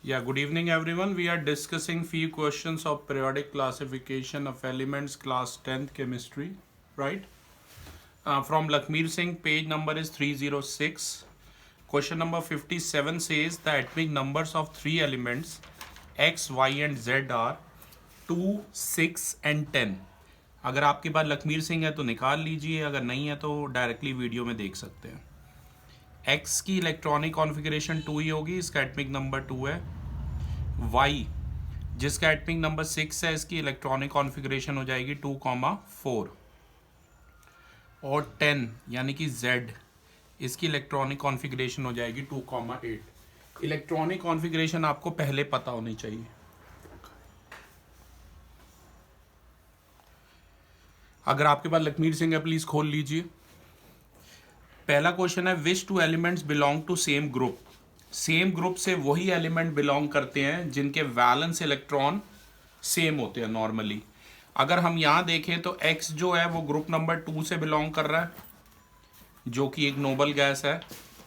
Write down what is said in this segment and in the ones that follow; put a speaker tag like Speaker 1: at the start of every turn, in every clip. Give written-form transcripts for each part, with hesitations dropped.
Speaker 1: Yeah, good evening everyone. We are discussing few questions of periodic classification of elements class 10th chemistry, right? From Lakmeer Singh, page number is 306. Question number 57 says the atomic numbers of three elements x, y and z are 2, 6 and 10. अगर आपके पास लखमीर सिंह है तो निकाल लीजिए, अगर नहीं है तो डायरेक्टली वीडियो में देख सकते हैं. X की इलेक्ट्रॉनिक कॉन्फ़िगरेशन 2 ही होगी, इसका एटमिक नंबर 2 है. Y जिसका एटमिक नंबर 6 है, इसकी इलेक्ट्रॉनिक कॉन्फ़िगरेशन हो जाएगी 2,4. और 10 यानी कि Z, इसकी इलेक्ट्रॉनिक कॉन्फ़िगरेशन हो जाएगी 2,8. इलेक्ट्रॉनिक कॉन्फ़िगरेशन आपको पहले पता होनी चाहिए. अगर आपके पास लखमीर सिंह है प्लीज़ खोल लीजिए. पहला क्वेश्चन है which two elements belong to same group. Same group से वही एलिमेंट बिलोंग करते हैं जिनके वैलेंस इलेक्ट्रॉन सेम होते हैं नॉर्मली. अगर हम यहाँ देखें तो X जो है वो ग्रुप नंबर 2 से बिलोंग कर रहा है जो कि एक नोबल गैस है,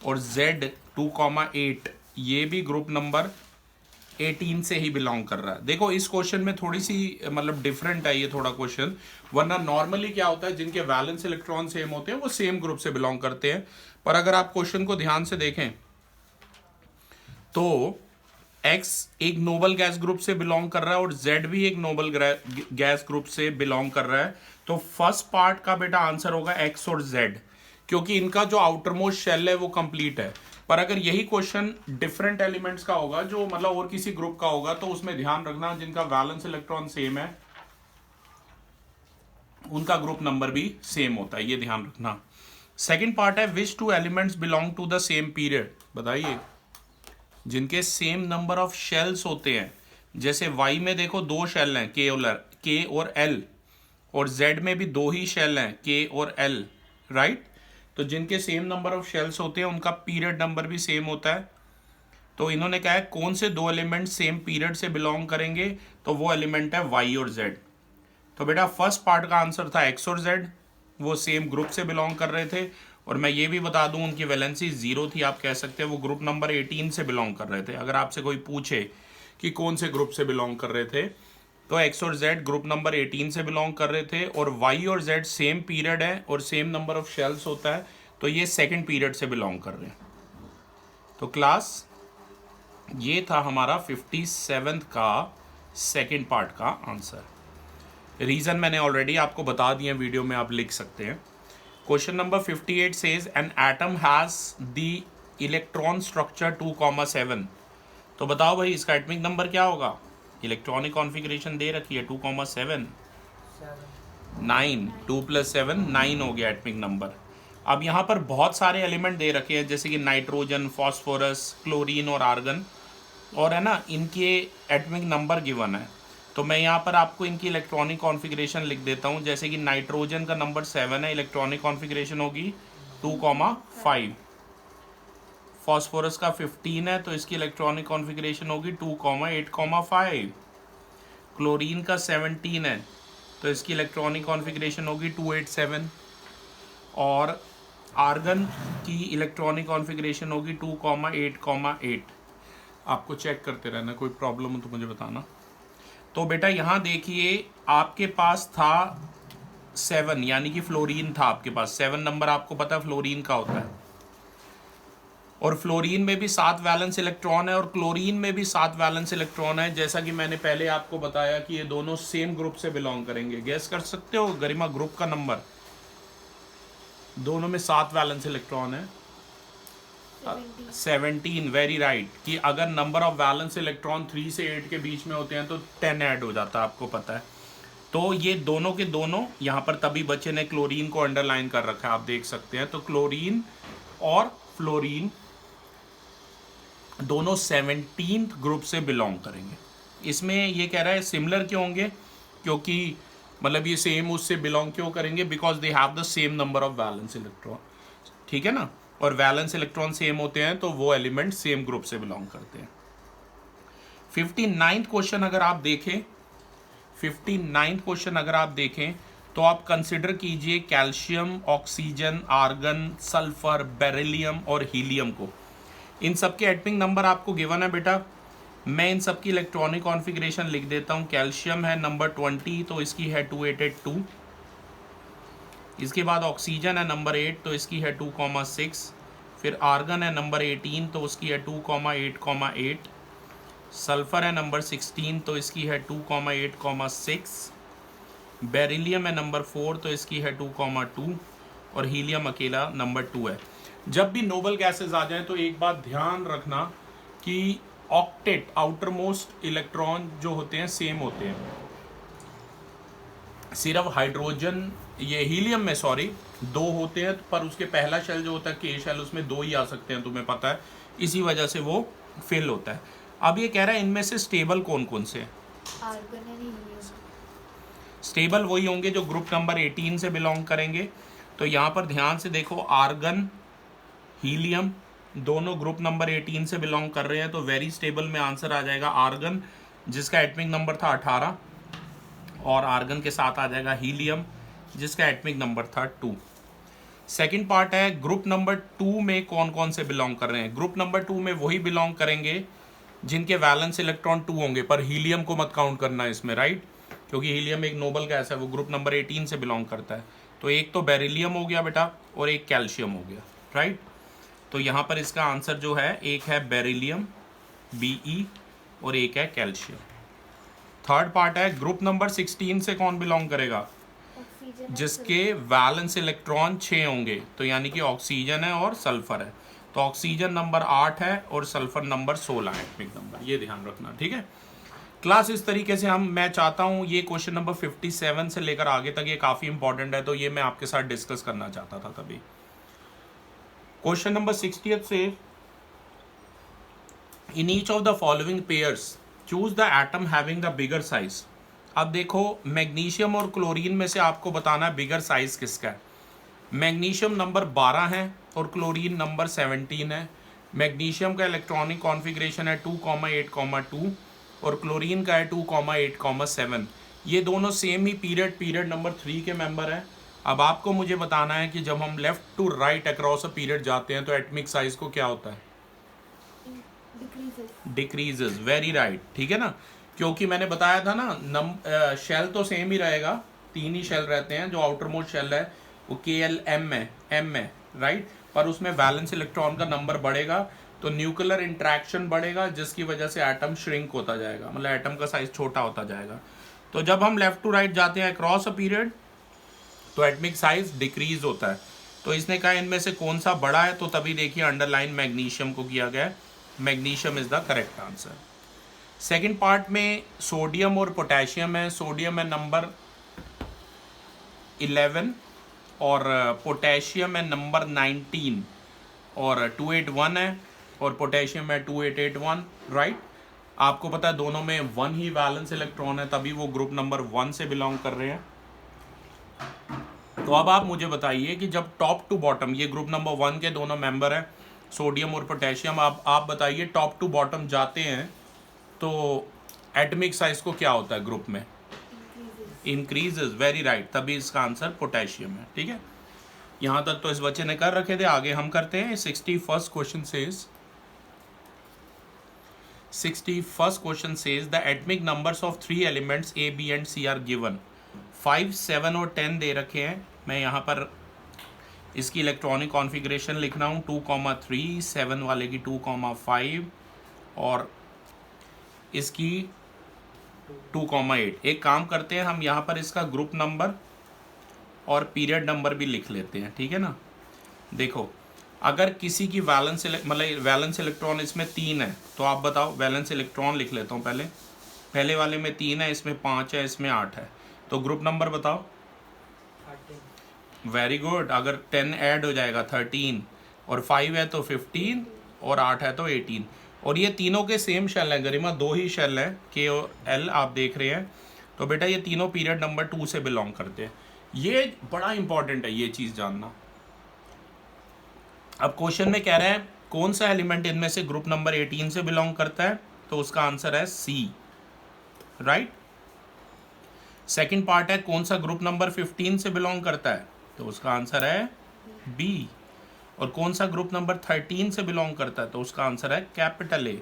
Speaker 1: और Z 2,8 ये भी ग्रुप नंबर 18 से ही बिलोंग कर रहा है. देखो इस क्वेश्चन में थोड़ी सी मतलब डिफरेंट है ये थोड़ा क्वेश्चन, वरना नॉर्मली क्या होता है जिनके वैलेंस इलेक्ट्रॉन सेम होते हैं वो सेम ग्रुप से बिलोंग करते हैं. पर अगर आप क्वेश्चन को ध्यान से देखें तो X एक नोबल गैस ग्रुप से बिलोंग कर रहा है और Z भी एक नोबल गैस ग्रुप से बिलोंग कर रहा है. तो फर्स्ट पार्ट का बेटा आंसर होगा X और Z, क्योंकि इनका जो आउटर मोस्ट शेल है वो कंप्लीट है. पर अगर यही क्वेश्चन डिफरेंट एलिमेंट्स का होगा, जो मतलब और किसी ग्रुप का होगा, तो उसमें ध्यान रखना जिनका वैलेंस इलेक्ट्रॉन सेम है उनका ग्रुप नंबर भी सेम होता है, ये ध्यान रखना. सेकंड पार्ट है which two elements belong to the same period. बताइए जिनके सेम नंबर ऑफ शेल्स होते हैं. जैसे Y में देखो दो शेल हैं K और L, और Z में भी दो ही शेल हैं K और L, राइट. तो जिनके सेम नंबर ऑफ शेल्स होते हैं उनका पीरियड नंबर भी सेम होता है. तो इन्होंने कहा है कौन से दो एलिमेंट सेम पीरियड से बिलोंग करेंगे, तो वो एलिमेंट है Y और Z. तो बेटा फर्स्ट पार्ट का आंसर था X और Z, वो सेम ग्रुप से बिलोंग कर रहे थे. और मैं ये भी बता दूं उनकी वैलेंसी 0 थी, आप कह सकते हैं वो ग्रुप नंबर 18 से बिलोंग कर रहे थे. अगर आपसे कोई पूछे कि कौन से ग्रुप से बिलोंग कर रहे थे, तो X और Z ग्रुप नंबर 18 से बिलोंग कर रहे थे, और Y और Z सेम पीरियड है और सेम नंबर ऑफ शेल्स होता है, तो ये सेकेंड पीरियड से बिलोंग कर रहे हैं. तो क्लास ये था हमारा 57 का सेकेंड पार्ट का आंसर. रीज़न मैंने ऑलरेडी आपको बता दिया वीडियो में, आप लिख सकते हैं. Question number 58 says an atom has the electron structure 2,7. तो बताओ भाई इसका एटमिक नंबर क्या होगा. इलेक्ट्रॉनिक कॉन्फ़िगरेशन दे रखी है 2,7, 9, 2 + 7 9 हो गया एटमिक नंबर. अब यहाँ पर बहुत सारे एलिमेंट दे रखे हैं जैसे कि नाइट्रोजन, फॉस्फोरस, क्लोरीन और आर्गन, और है ना इनके एटमिक नंबर गिवन है. तो मैं यहाँ पर आपको इनकी इलेक्ट्रॉनिक कॉन्फ़िगरेशन लिख देता हूँ. जैसे कि नाइट्रोजन का नंबर 7 है, इलेक्ट्रॉनिक कॉन्फ़िगरेशन होगी 2,5. फॉस्फोरस का 15 है तो इसकी इलेक्ट्रॉनिक कॉन्फ़िगरेशन होगी 2,8,5. क्लोरीन का 17 है तो इसकी इलेक्ट्रॉनिक कॉन्फ़िगरेशन होगी 2,8,7. और आर्गन की इलेक्ट्रॉनिक कॉन्फ़िगरेशन होगी 2,8,8. आपको चेक करते रहना, कोई प्रॉब्लम हो तो मुझे बताना. तो बेटा यहाँ देखिए आपके पास था 7 यानी कि फ्लोरीन था आपके पास. 7 नंबर आपको पता है फ्लोरीन का होता है, और फ्लोरीन में भी 7 वैलेंस इलेक्ट्रॉन है और क्लोरीन में भी 7 वैलेंस इलेक्ट्रॉन है. जैसा कि मैंने पहले आपको बताया कि ये दोनों सेम ग्रुप से बिलोंग करेंगे. गेस कर सकते हो गरिमा ग्रुप का नंबर. दोनों में 7 वैलेंस इलेक्ट्रॉन है. 17, वेरी राइट. कि अगर नंबर ऑफ वैलेंस इलेक्ट्रॉन 3 से 8 के बीच में होते हैं तो 10 ऐड हो जाता है, आपको पता है. तो ये दोनों के दोनों यहाँ पर, तभी बच्चे ने क्लोरीन को अंडरलाइन कर रखा है, आप देख सकते हैं. तो क्लोरीन और फ्लोरीन दोनों 17th ग्रुप से बिलोंग करेंगे. इसमें ये कह रहा है सिमिलर क्यों होंगे, क्योंकि मतलब ये सेम उससे बिलोंग क्यों करेंगे, because they have the same number of valence electron. ठीक है ना, और वैलेंस इलेक्ट्रॉन सेम होते हैं तो वो एलिमेंट सेम ग्रुप से बिलोंग करते हैं. 59th क्वेश्चन अगर आप देखें, 59th क्वेश्चन अगर आप देखें तो आप कंसिडर कीजिए calcium, oxygen, argon, sulphur, beryllium और हीलियम को. इन सब के एटमिक नंबर आपको गिवन है बेटा मैं इन सब की इलेक्ट्रॉनिक कॉन्फ़िगरेशन लिख देता हूँ। कैल्शियम है नंबर 20, तो इसकी है 2882। इसके बाद ऑक्सीजन है नंबर 8, तो इसकी है 2,6। फिर आर्गन है नंबर 18, तो उसकी है 2,8,8। सल्फ़र है नंबर 16, तो इसकी है 2,8,6। बेरिलियम है नंबर 4, तो इसकी है 2,2। और हीलियम अकेला नंबर 2 है। जब भी नोबल गैसेस आ जाए तो एक बात ध्यान रखना कि ऑक्टेट आउटर मोस्ट इलेक्ट्रॉन जो होते हैं सेम होते हैं। सिर्फ हाइड्रोजन ये हीलियम में सॉरी 2 होते हैं, पर उसके पहला शेल जो होता है के शेल, उसमें 2 ही आ सकते हैं, तुम्हें पता है, इसी वजह से वो फेल होता है। अब ये कह रहा है इनमें से स्टेबल कौन कौन से हैं?
Speaker 2: Argon and helium.
Speaker 1: स्टेबल वही होंगे जो ग्रुप नंबर 18 से बिलोंग करेंगे। तो यहाँ पर ध्यान से देखो, आर्गन हीलियम दोनों ग्रुप नंबर 18 से बिलोंग कर रहे हैं, तो वेरी स्टेबल में आंसर आ जाएगा आर्गन, जिसका एटमिक नंबर था 18, और आर्गन के साथ आ जाएगा हीलियम, जिसका एटमिक नंबर था 2। सेकंड पार्ट है ग्रुप नंबर 2 में कौन कौन से बिलोंग कर रहे हैं। ग्रुप नंबर 2 में वही बिलोंग करेंगे जिनके वैलेंस इलेक्ट्रॉन 2 होंगे, पर हीलियम को मत काउंट करना इसमें, राइट, क्योंकि हीलियम एक नोबल गैस है, वो ग्रुप नंबर 18 से बिलोंग करता है। तो एक तो बेरिलियम हो गया बेटा, और एक कैल्शियम हो गया, राइट। तो यहाँ पर इसका आंसर जो है, एक है बेरिलियम Be, और एक है कैल्शियम। थर्ड पार्ट है ग्रुप नंबर 16 से कौन बिलोंग करेगा?
Speaker 2: ऑक्सीजन।
Speaker 1: जिसके वैलेंस इलेक्ट्रॉन 6 होंगे, तो यानी कि ऑक्सीजन है और सल्फर है। तो ऑक्सीजन नंबर 8 है और सल्फर नंबर 16 है एटमिक नंबर, ये ध्यान रखना, ठीक है। क्लास इस तरीके से मैं चाहता हूँ ये क्वेश्चन नंबर 57 से लेकर आगे तक ये काफ़ी इंपॉर्टेंट है, तो ये मैं आपके साथ डिस्कस करना चाहता था तभी। क्वेश्चन नंबर 60 से, in each of the following pairs choose the atom having the bigger size. अब देखो, मैग्नीशियम और क्लोरीन में से आपको बताना है बिगर साइज किसका है। मैग्नीशियम नंबर 12 है और क्लोरीन नंबर 17 है। मैग्नीशियम का इलेक्ट्रॉनिक कॉन्फ़िगरेशन है 2,8,2 और क्लोरीन का है 2,8,7। ये दोनों सेम ही पीरियड नंबर 3 के मेंबर हैं। अब आपको मुझे बताना है कि जब हम left to right across a period जाते हैं तो एटमिक साइज को क्या होता है? डिक्रीजेस, वेरी राइट, ठीक है ना, क्योंकि मैंने बताया था ना, शेल तो सेम ही रहेगा, 3 ही शेल रहते हैं। जो आउटर मोस्ट शेल है वो KLM है, राइट, पर उसमें वैलेंस इलेक्ट्रॉन का नंबर बढ़ेगा, तो न्यूक्लियर इंट्रैक्शन बढ़ेगा, जिसकी वजह से एटम श्रिंक होता जाएगा, मतलब एटम का साइज छोटा होता जाएगा। तो जब हम लेफ्ट टू राइट जाते हैं अक्रॉस अ पीरियड तो एटमिक साइज डिक्रीज होता है। तो इसने कहा इनमें से कौन सा बड़ा है, तो तभी देखिए अंडरलाइन मैग्नीशियम को किया गया है। Magnesium is the correct answer. Second part में सोडियम और पोटेशियम है। सोडियम है नंबर 11 और पोटेशियम है नंबर 19 और 281 है, और पोटेशियम है 2881, राइट। आपको पता है दोनों में 1 ही वैलेंस इलेक्ट्रॉन है, तभी वो ग्रुप नंबर 1 से बिलोंग कर रहे हैं। तो अब आप मुझे बताइए कि जब टॉप टू बॉटम, ये ग्रुप नंबर 1 के दोनों मेंबर हैं सोडियम और पोटेशियम, आप बताइए टॉप टू बॉटम जाते हैं तो एटमिक साइज को क्या होता है ग्रुप में? इंक्रीजेस, वेरी राइट, तभी इसका आंसर पोटेशियम है, ठीक है। यहाँ तक तो इस बच्चे ने कर रखे थे, आगे हम करते हैं। 61st question says the atomic numbers of 3 elements A, B and C are given. 5, 7 और 10 दे रखे हैं। मैं यहाँ पर इसकी इलेक्ट्रॉनिक कॉन्फ़िगरेशन लिख रहा हूँ 2,3, 7 वाले की 2,5 और इसकी 2,8। एक काम करते हैं, हम यहाँ पर इसका ग्रुप नंबर और पीरियड नंबर भी लिख लेते हैं, ठीक है ना। देखो, अगर किसी की वैलेंस इलेक्ट्रॉन इसमें 3 है, तो आप बताओ, वैलेंस इलेक्ट्रॉन लिख लेता हूँ पहले वाले में 3 है, इसमें 5 है, इसमें 8 है, तो ग्रुप नंबर बताओ। वेरी गुड, अगर 10 ऐड हो जाएगा 13 और 5 है तो 15 और 8 है तो 18। और ये तीनों के सेम शेल हैं गरिमा, 2 ही शेल हैं K और L आप देख रहे हैं। तो बेटा ये तीनों पीरियड नंबर 2 से बिलोंग करते हैं। ये बड़ा इंपॉर्टेंट है ये चीज़ जानना। अब क्वेश्चन में कह रहे हैं कौन सा एलिमेंट इनमें से ग्रुप नंबर 18 से बिलोंग करता है, तो उसका आंसर है C, राइट। सेकंड पार्ट है कौन सा ग्रुप नंबर 15 से बिलोंग करता है, तो उसका आंसर है B। और कौन सा ग्रुप नंबर 13 से बिलोंग करता है, तो उसका आंसर है कैपिटल A।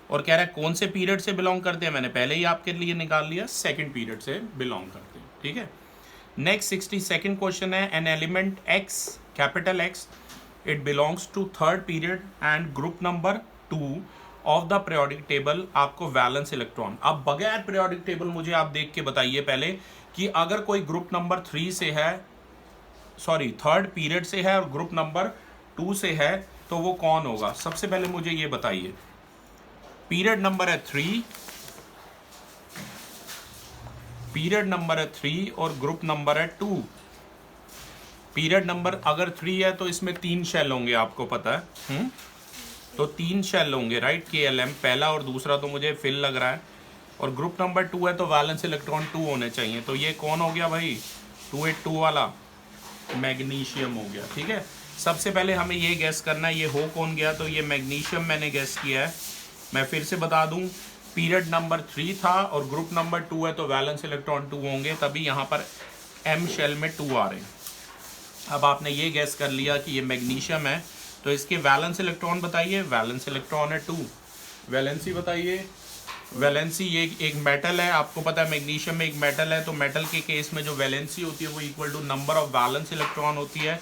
Speaker 1: और कह रहा है कौन से पीरियड से बिलोंग करते हैं, मैंने पहले ही आपके लिए निकाल लिया, सेकंड पीरियड से बिलोंग करते हैं, ठीक है। नेक्स्ट 62nd क्वेश्चन है, an element X, capital X, it belongs to third period and group number 2 of the periodic table, आपको वैलेंस इलेक्ट्रॉन। अब बगैर पीरियोडिक टेबल मुझे आप देख के बताइए पहले कि अगर कोई ग्रुप नंबर 3 से है, सॉरी थर्ड पीरियड से है और ग्रुप नंबर 2 से है, तो वो कौन होगा। सबसे पहले मुझे ये बताइए, पीरियड नंबर है 3, पीरियड नंबर है 3 और ग्रुप नंबर है 2। पीरियड नंबर अगर 3 है तो इसमें 3 शेल होंगे, आपको पता है, तो 3 शेल होंगे, राइट, KLM पहला और दूसरा तो मुझे फिल लग रहा है, और ग्रुप नंबर 2 है तो वैलेंस इलेक्ट्रॉन 2 होने चाहिए। तो ये कौन हो गया भाई, 282 वाला मैग्नीशियम हो गया, ठीक है। सबसे पहले हमें ये गैस करना है ये हो कौन गया, तो ये मैग्नीशियम मैंने गैस किया है। मैं फिर से बता दूं, पीरियड नंबर 3 था और ग्रुप नंबर 2 है तो वैलेंस इलेक्ट्रॉन 2 होंगे, तभी यहाँ पर M शेल में 2 आ रहे हैं। अब आपने ये गैस कर लिया कि ये मैग्नीशियम है, तो इसके वैलेंस इलेक्ट्रॉन बताइए, वैलेंस इलेक्ट्रॉन है 2। वैलेंसी बताइए, वैलेंसी ये एक मेटल है, आपको पता है मैग्नीशियम में एक मेटल है, तो मेटल के केस में जो वैलेंसी होती है वो equal to number of valence electron होती है,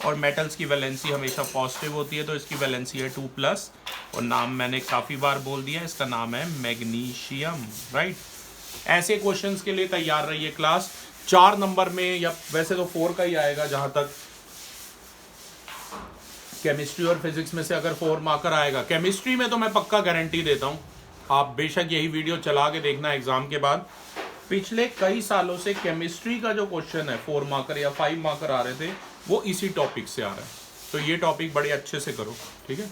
Speaker 1: और मेटल्स की वैलेंसी हमेशा पॉजिटिव होती है, तो इसकी वैलेंसी है 2+, और नाम मैंने काफ़ी बार बोल दिया, इसका नाम है मैग्नीशियम, राइट। ऐसे क्वेश्चंस के लिए तैयार रहिए क्लास। 4 नंबर में, या वैसे तो 4 का ही आएगा जहाँ तक केमिस्ट्री और फिजिक्स में से अगर 4 मार्कर आएगा। केमिस्ट्री में तो मैं पक्का गारंटी देता हूँ, आप बेशक यही वीडियो चला के देखना एग्जाम के बाद। पिछले कई सालों से केमिस्ट्री का जो क्वेश्चन है 4 मार्कर या 5 मार्कर आ रहे थे, वो इसी टॉपिक से आ रहा है, तो ये टॉपिक बड़े अच्छे से करो, ठीक है।